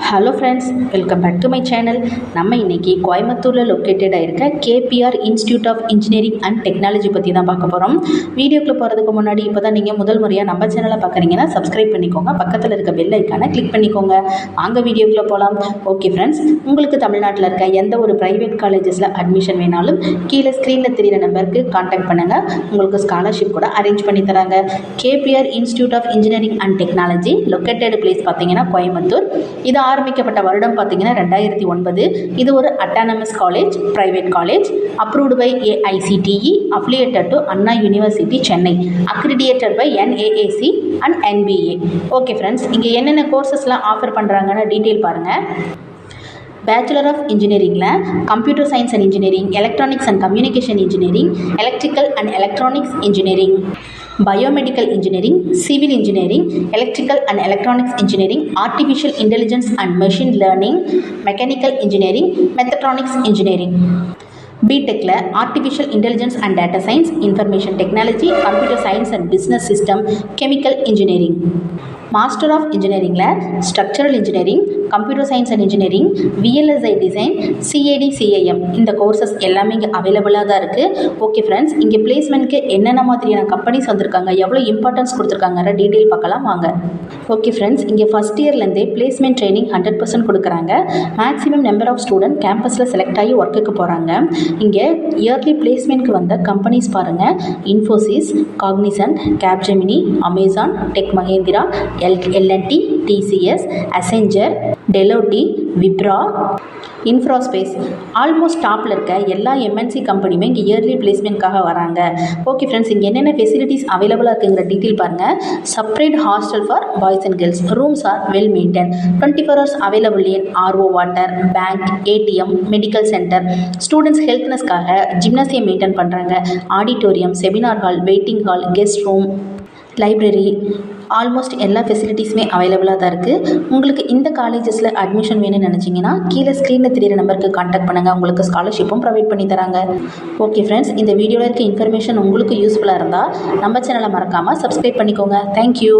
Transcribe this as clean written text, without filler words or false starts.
Hello friends, welcome back to my channel. நம்ம இன்றைக்கி கோயம்புத்தூரில் லொக்கேட்டடாக இருக்க KPR institute of engineering and technology பற்றி தான் பார்க்க போகிறோம். வீடியோக்குள்ளே போகிறதுக்கு முன்னாடி இப்போ தான் நீங்கள் முதல் முறையாக நம்ம சேனலை பார்க்குறீங்கன்னா சப்ஸ்கிரைப் பண்ணிக்கோங்க, பக்கத்தில் இருக்க பெல் ஐக்கானை கிளிக் பண்ணிக்கோங்க. வாங்க வீடியோக்குள்ளே போகலாம். ஓகே ஃப்ரெண்ட்ஸ், உங்களுக்கு தமிழ்நாட்டில் இருக்க எந்த ஒரு ப்ரைவேட் காலேஜஸில் அட்மிஷன் வேணாலும் கீழே ஸ்க்ரீனில் தெரிகிற நம்பருக்கு கான்டாக்ட் பண்ணுங்கள். உங்களுக்கு ஸ்காலர்ஷிப் கூட அரேஞ்ச் பண்ணி தராங்க. K P R institute of engineering and technology located place பார்த்தீங்கன்னா கோயம்புத்தூர். இது ஆரம்பிக்கப்பட்ட வருடம் பார்த்தீங்கன்னா 2009. இது ஒரு autonomous college, private college, approved by AICTE, affiliated to Anna university Chennai, accredited by NAAC and NBA. Okay friends, இங்கே என்னென்ன கோர்சஸ்லாம் ஆஃபர் பண்ணுறாங்கன்னு டீட்டெயில் பாருங்கள். பேச்சுலர் ஆஃப் இன்ஜினியரிங்கில் computer science and engineering, electronics and communication engineering, electrical and electronics engineering, biomedical engineering, civil engineering, electrical and electronics engineering, artificial intelligence and machine learning, mechanical engineering, mechatronics engineering. பிடெக்கில் artificial intelligence and data science, information technology, computer science and business system, chemical engineering. Master of இன்ஜினியரிங்கில் structural engineering, computer science and engineering, VLSI design, CAD CIM இந்த courses எல்லாமே இங்கே அவைலபிளாக தான் இருக்குது. Okay friends, இங்கே பிளேஸ்மெண்ட்க்கு என்னென்ன மாதிரியான கம்பெனிஸ் வந்திருக்காங்க, எவ்வளோ இம்பார்ட்டன்ஸ் கொடுத்துருக்காங்கிற டீட்டெயில் பார்க்கலாம் வாங்க. ஓகே ஃப்ரெண்ட்ஸ், இங்கே ஃபஸ்ட் இயர்லேருந்தே பிளேஸ்மெண்ட் ட்ரைனிங் 100% கொடுக்குறாங்க. மேக்ஸிமம் நம்பர் ஆஃப் ஸ்டூடெண்ட் கேம்பஸில் செலக்ட் ஆகி ஒர்க்குக்கு போகிறாங்க. இங்கே இயர்லி பிளேஸ்மெண்ட்க்கு வந்த கம்பெனிஸ் பாருங்கள்: Infosys, Cognizant, Capgemini, Amazon, Tech Mahindra, L&T, TCS, Accenture, Deloitte, Wipro, இன்ஃப்ராஸ்பேஸ். ஆல்மோஸ்ட் டாப்பில் இருக்க எல்லா MNC கம்பெனியுமே இங்கே இயர்லி பிளேஸ்மெண்ட்காக வராங்க. ஓகே ஃப்ரெண்ட்ஸ், இங்கே என்னென்ன ஃபெசிலிட்டிஸ் அவைலபிளாக இருக்குங்கிற டீட்டெயில் பாருங்கள். Separate hostel for boys and girls. Rooms are well maintain. 24 hours available in RO water, bank, ATM, medical centre. Students ஹெல்த்னஸ்க்காக ஜிம்னாசியம் மெயின்டைன் பண்ணுறாங்க. Auditorium, seminar hall, waiting hall, guest room, library, almost எல்லா ஃபெசிலிட்டிஸுமே அவைலபிளாக தான் இருக்குது. உங்களுக்கு இந்த காலேஜஸில் அட்மிஷன் வேணும்னு நினச்சிங்கன்னா கீழே ஸ்க்ரீனில் தெரியிற நம்பருக்கு கான்டாக்ட் பண்ணுங்கள். உங்களுக்கு ஸ்காலர்ஷிப்பும் ப்ரொவைட் பண்ணி தராங்க. ஓகே ஃப்ரெண்ட்ஸ், இந்த வீடியோவில் இருக்க இன்ஃபர்மேஷன் உங்களுக்கு யூஸ்ஃபுல்லாக இருந்தால் நம்ம சேனலை மறக்காமல் சப்ஸ்கிரைப் பண்ணிக்கோங்க. தேங்க்யூ.